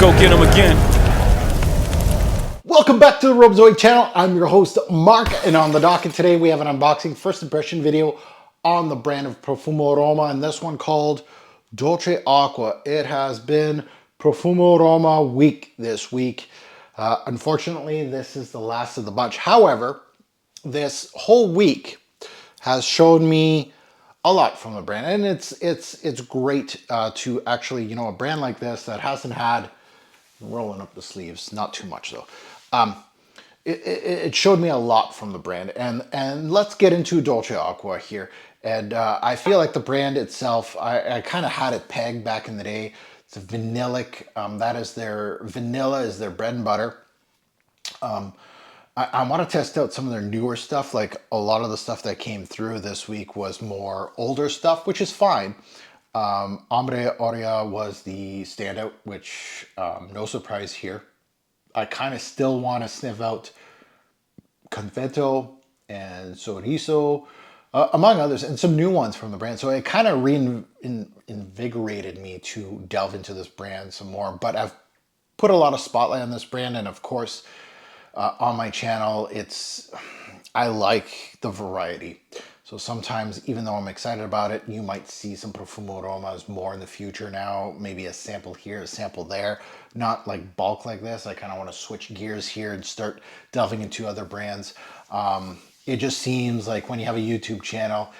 go get them again. Welcome back to the Robezoid channel. I'm your host, Mark, and on the docket today we have an unboxing first impression video on the brand of Profvmvm Roma, and this one called Dolce Acqua. It has been Profvmvm Roma week this week. Unfortunately, this is the last of the bunch. However, this whole week has shown me a lot from the brand, and it's great to actually, you know, a brand like this that hasn't had, rolling up the sleeves, not too much though. It showed me a lot from the brand, and let's get into Dolce Acqua here. And I feel like the brand itself, I kind of had it pegged back in the day. It's a vanillic. That is their vanilla is their bread and butter. I want to test out some of their newer stuff. Like a lot of the stuff that came through this week was more older stuff, which is fine. Ombre Aurea was the standout, which no surprise here. I kind of still want to sniff out Convento and Sorriso, among others, and some new ones from the brand. So it kind of reinvigorated me to delve into this brand some more. But I've put a lot of spotlight on this brand, and of course, on my channel, I like the variety. So sometimes, even though I'm excited about it, you might see some Profvmvm Romas more in the future now. Maybe a sample here, a sample there. Not like bulk like this. I kind of want to switch gears here and start delving into other brands. It just seems like when you have a YouTube channel,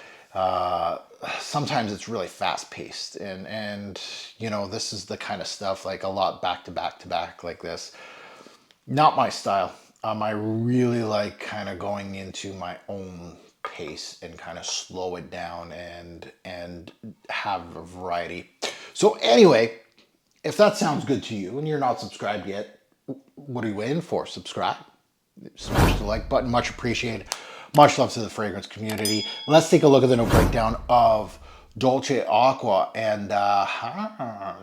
sometimes it's really fast paced. And you know, this is the kind of stuff, like a lot back to back to back like this. Not my style. I really like kind of going into my own pace and kind of slow it down and have a variety. So anyway, if that sounds good to you and you're not subscribed yet, what are you waiting for? Subscribe, smash the like button, much appreciated. Much love to the fragrance community. Let's take a look at the note breakdown of Dolce Acqua, and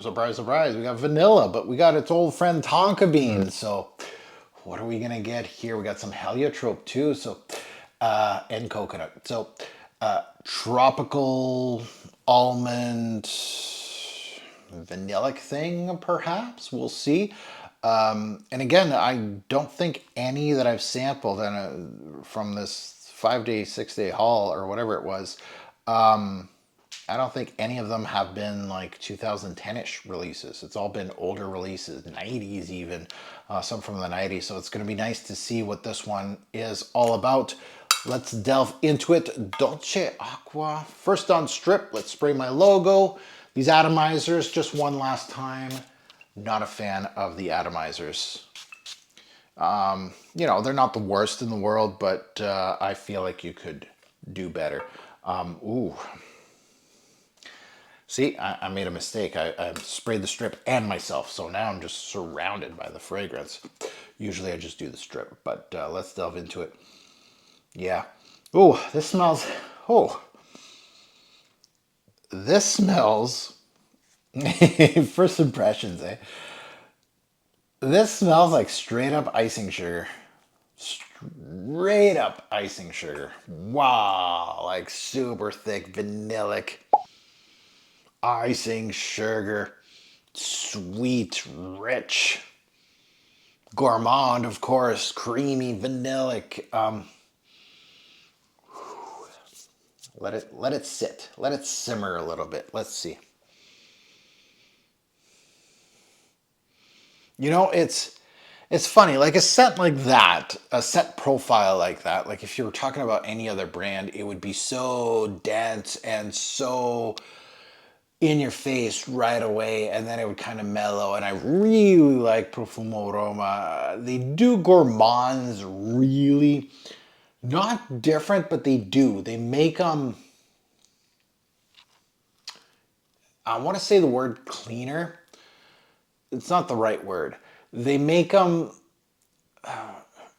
surprise, surprise, we got vanilla, but we got its old friend tonka bean. So what are we gonna get here? We got some heliotrope too, so and coconut. So tropical almond vanillic thing, perhaps. We'll see. And again, I don't think any that I've sampled from this 5-day, 6-day haul or whatever it was, I don't think any of them have been like 2010-ish releases. It's all been older releases, 90s even, some from the 90s. So it's going to be nice to see what this one is all about. Let's delve into it. Dolce Acqua. First on strip, let's spray my logo. These atomizers, just one last time. Not a fan of the atomizers. You know, they're not the worst in the world, but I feel like you could do better. Ooh. See, I made a mistake. I sprayed the strip and myself, so now I'm just surrounded by the fragrance. Usually I just do the strip, but let's delve into it. Yeah. Oh, this smells, this smells, first impressions, eh? This smells like straight up icing sugar. Straight up icing sugar. Wow, like super thick, vanillic icing sugar. Sweet, rich. Gourmand, of course, creamy, vanillic. Let it sit. Let it simmer a little bit. Let's see. You know, it's funny, like a scent like that, a scent profile like that, like if you were talking about any other brand, it would be so dense and so in your face right away, and then it would kind of mellow. And I really like Profvmvm Roma. They do gourmands really. Not different, but they do. They make them, I want to say the word cleaner. It's not the right word. They make them,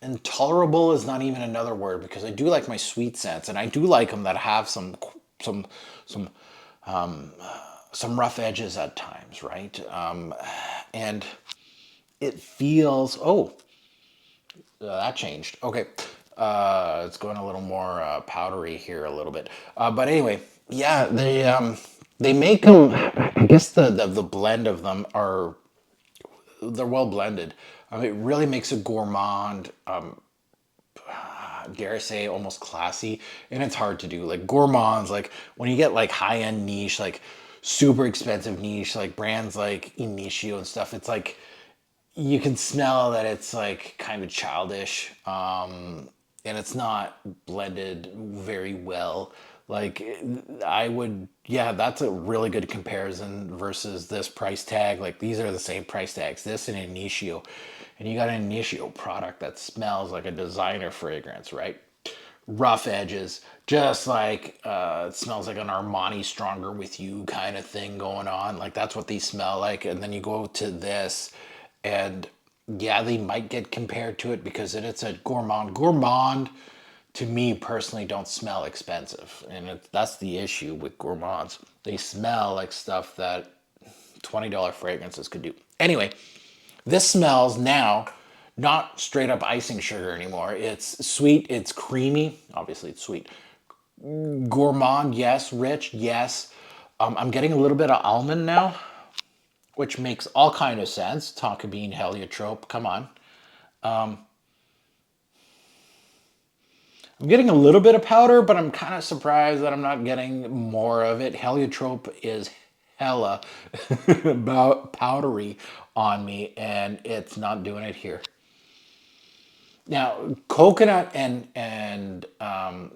intolerable is not even another word, because I do like my sweet scents, and I do like them that have some rough edges at times, right? And it feels, that changed. Okay. It's going a little more powdery here a little bit. But anyway, yeah, they make them, I guess the blend of them are they're well blended. It really makes a gourmand, dare I say, almost classy, and it's hard to do. Like gourmands, like when you get like high end niche, like super expensive niche, like brands like Initio and stuff, it's like you can smell that it's like kind of childish, and it's not blended very well. Like I would, yeah, that's a really good comparison versus this price tag. Like these are the same price tags, this and Initio, and you got an Initio product that smells like a designer fragrance, right? Rough edges, just like it smells like an Armani Stronger With You kind of thing going on. Like that's what these smell like. And then you go to this, and yeah, they might get compared to it because it's a gourmand. Gourmand, to me personally, don't smell expensive, and that's the issue with gourmands. They smell like stuff that $20 fragrances could do. Anyway, this smells now not straight up icing sugar anymore. It's sweet, it's creamy. Obviously, it's sweet. Gourmand, yes. Rich, yes. I'm getting a little bit of almond now, which makes all kind of sense. Tonka bean, heliotrope, come on. I'm getting a little bit of powder, but I'm kind of surprised that I'm not getting more of it. Heliotrope is hella about powdery on me, and it's not doing it here. Now, coconut and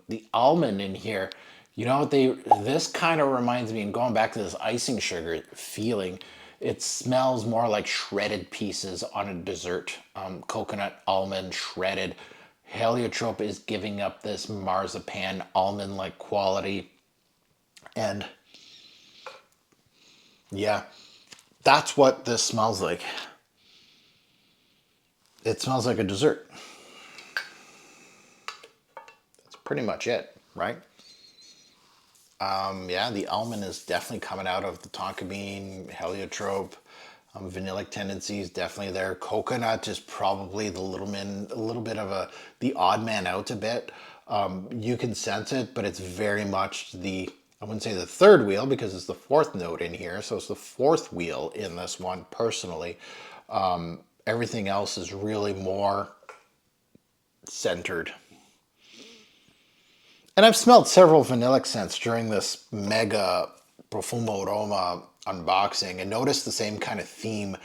the almond in here, you know what they? This kind of reminds me, and going back to this icing sugar feeling, it smells more like shredded pieces on a dessert. Coconut, almond, shredded. Heliotrope is giving up this marzipan almond-like quality, and yeah, that's what this smells like. It smells like a dessert. That's pretty much it, right? Yeah, the almond is definitely coming out of the tonka bean, heliotrope. Vanillic tendencies definitely there. Coconut is probably a little bit of the odd man out a bit. You can sense it, but it's very much I wouldn't say the third wheel because it's the fourth note in here. So it's the fourth wheel in this one personally. Everything else is really more centered. And I've smelled several vanillic scents during this mega Profvmvm Roma unboxing and noticed the same kind of theme.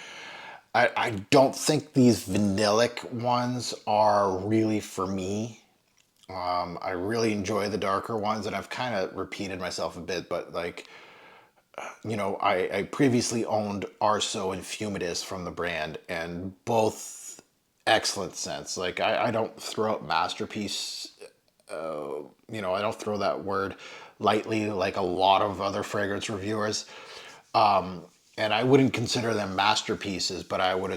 I don't think these vanillic ones are really for me. I really enjoy the darker ones, and I've kind of repeated myself a bit, but like, I previously owned Arso and Fumitus from the brand, and both excellent scents. Like, I don't throw out masterpiece, I don't throw that word lightly like a lot of other fragrance reviewers. And I wouldn't consider them masterpieces, but I would,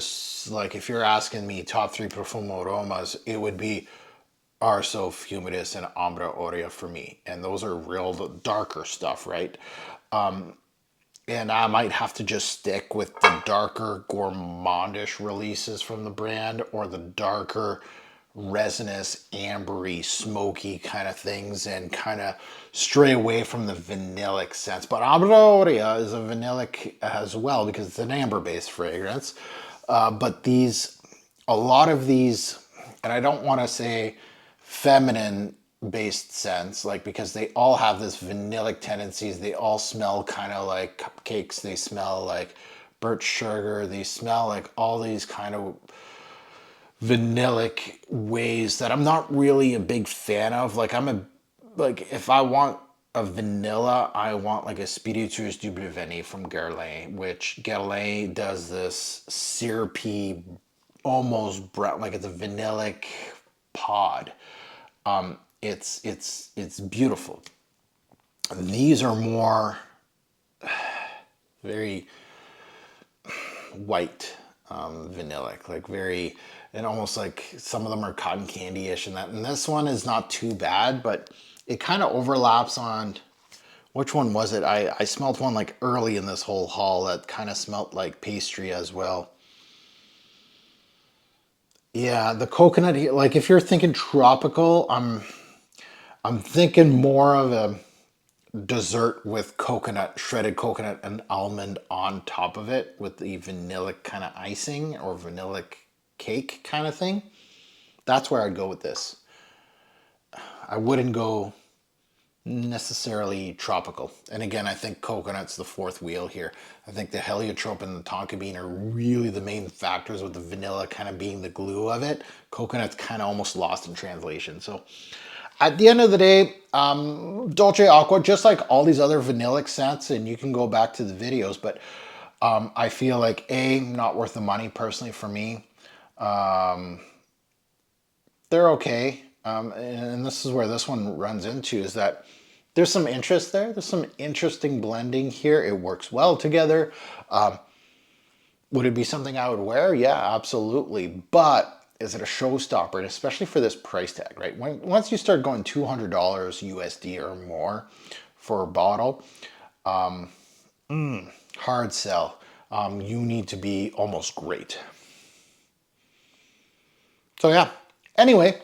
like, if you're asking me top three Profvmvm Romas, it would be Arso, Fumitus, and Ombra Aurea for me. And those are real darker stuff, right? And I might have to just stick with the darker gourmandish releases from the brand, or the darker resinous, ambery, smoky kind of things, and kind of stray away from the vanillic scents. But Ombra Aurea is a vanillic as well because it's an amber-based fragrance. But a lot of these, and I don't want to say feminine based scents, like, because they all have this vanillic tendencies. They all smell kind of like cupcakes. They smell like birch sugar. They smell like all these kind of vanillic ways that I'm not really a big fan of. Like, if I want a vanilla, I want like a Spiritueuse du Breveni from Guerlain, which Guerlain does this syrupy, almost brown, like it's a vanillic pod. It's beautiful. These are more very white, vanillic, like very, and almost like some of them are cotton candy-ish, and this one is not too bad, but it kind of overlaps on, which one was it? I smelled one like early in this whole haul that kind of smelled like pastry as well. Yeah, the coconut, like if you're thinking tropical, I'm thinking more of a dessert with coconut, shredded coconut and almond on top of it with the vanillic kind of icing or vanillic cake kind of thing. That's where I'd go with this. I wouldn't go necessarily tropical. And again, I think coconut's the fourth wheel here. I think the heliotrope and the tonka bean are really the main factors, with the vanilla kind of being the glue of it. Coconut's kind of almost lost in translation. So at the end of the day, Dolce Acqua, just like all these other vanillic scents, and you can go back to the videos, but I feel like not worth the money personally for me. They're okay. And this is where this one runs into, is that there's some interest there. There's some interesting blending here. It works well together. Would it be something I would wear? Yeah, absolutely. But is it a showstopper? And especially for this price tag, right? Once you start going $200 USD or more for a bottle, hard sell. You need to be almost great. So yeah, anyway,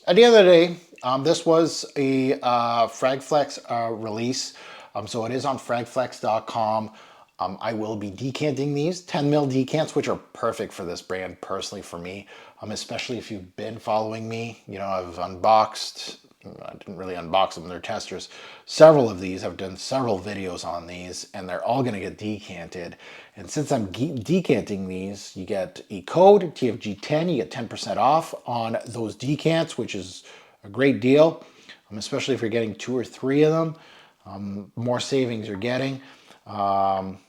at the end of the day, this was a Fragflex release. So it is on fragflex.com. I will be decanting these 10 ml decants, which are perfect for this brand personally for me, especially if you've been following me. You know, I've unboxed, I didn't really unbox them, they're testers. Several of these, I've done several videos on these, and they're all going to get decanted. And since I'm decanting these, you get a code, TFG10, you get 10% off on those decants, which is a great deal, especially if you're getting 2 or 3 of them. More savings you're getting.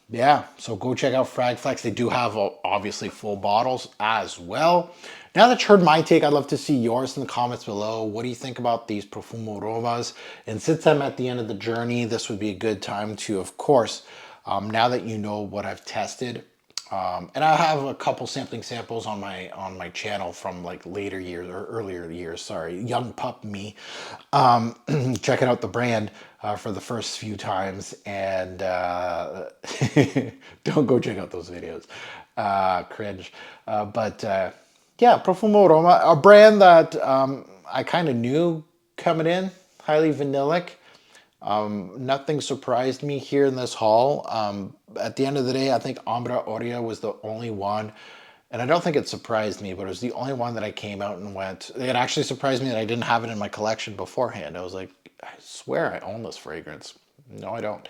Yeah, so go check out Fragflex. They do have obviously full bottles as well. Now that you heard my take, I'd love to see yours in the comments below. What do you think about these Profvmvm Romas? And since I'm at the end of the journey, this would be a good time to, of course, now that you know what I've tested, and I have a couple samples on my channel from like later years or earlier years. Sorry, young pup me, checking out the brand for the first few times, and don't go check out those videos, cringe. But yeah, Profvmvm Roma, a brand that I kind of knew coming in, highly vanillic. Nothing surprised me here in this haul. At the end of the day, I think Ombra Oria was the only one, and I don't think it surprised me, but it was the only one that I came out and went. It actually surprised me that I didn't have it in my collection beforehand. I was like, I swear I own this fragrance. No, I don't.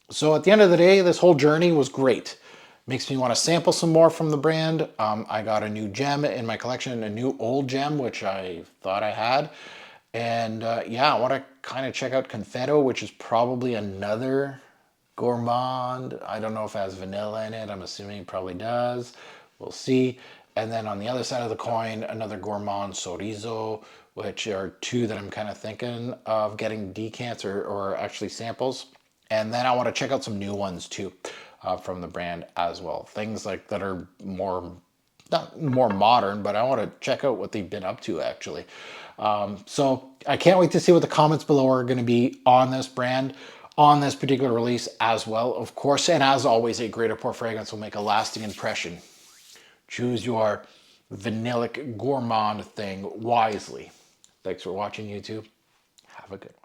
So at the end of the day, this whole journey was great. Makes me want to sample some more from the brand. I got a new gem in my collection, a new old gem, which I thought I had. And yeah, I want to kind of check out Confetto, which is probably another gourmand. I don't know if it has vanilla in it. I'm assuming it probably does. We'll see. And then on the other side of the coin, another gourmand, Sorriso, which are two that I'm kind of thinking of getting decants or actually samples. And then I want to check out some new ones too from the brand as well. Things like that are more, not more modern, but I want to check out what they've been up to actually. So I can't wait to see what the comments below are going to be on this brand, on this particular release as well, of course. And as always, a great pour fragrance will make a lasting impression. Choose your vanillic gourmand thing wisely. Thanks for watching, YouTube. Have a good one.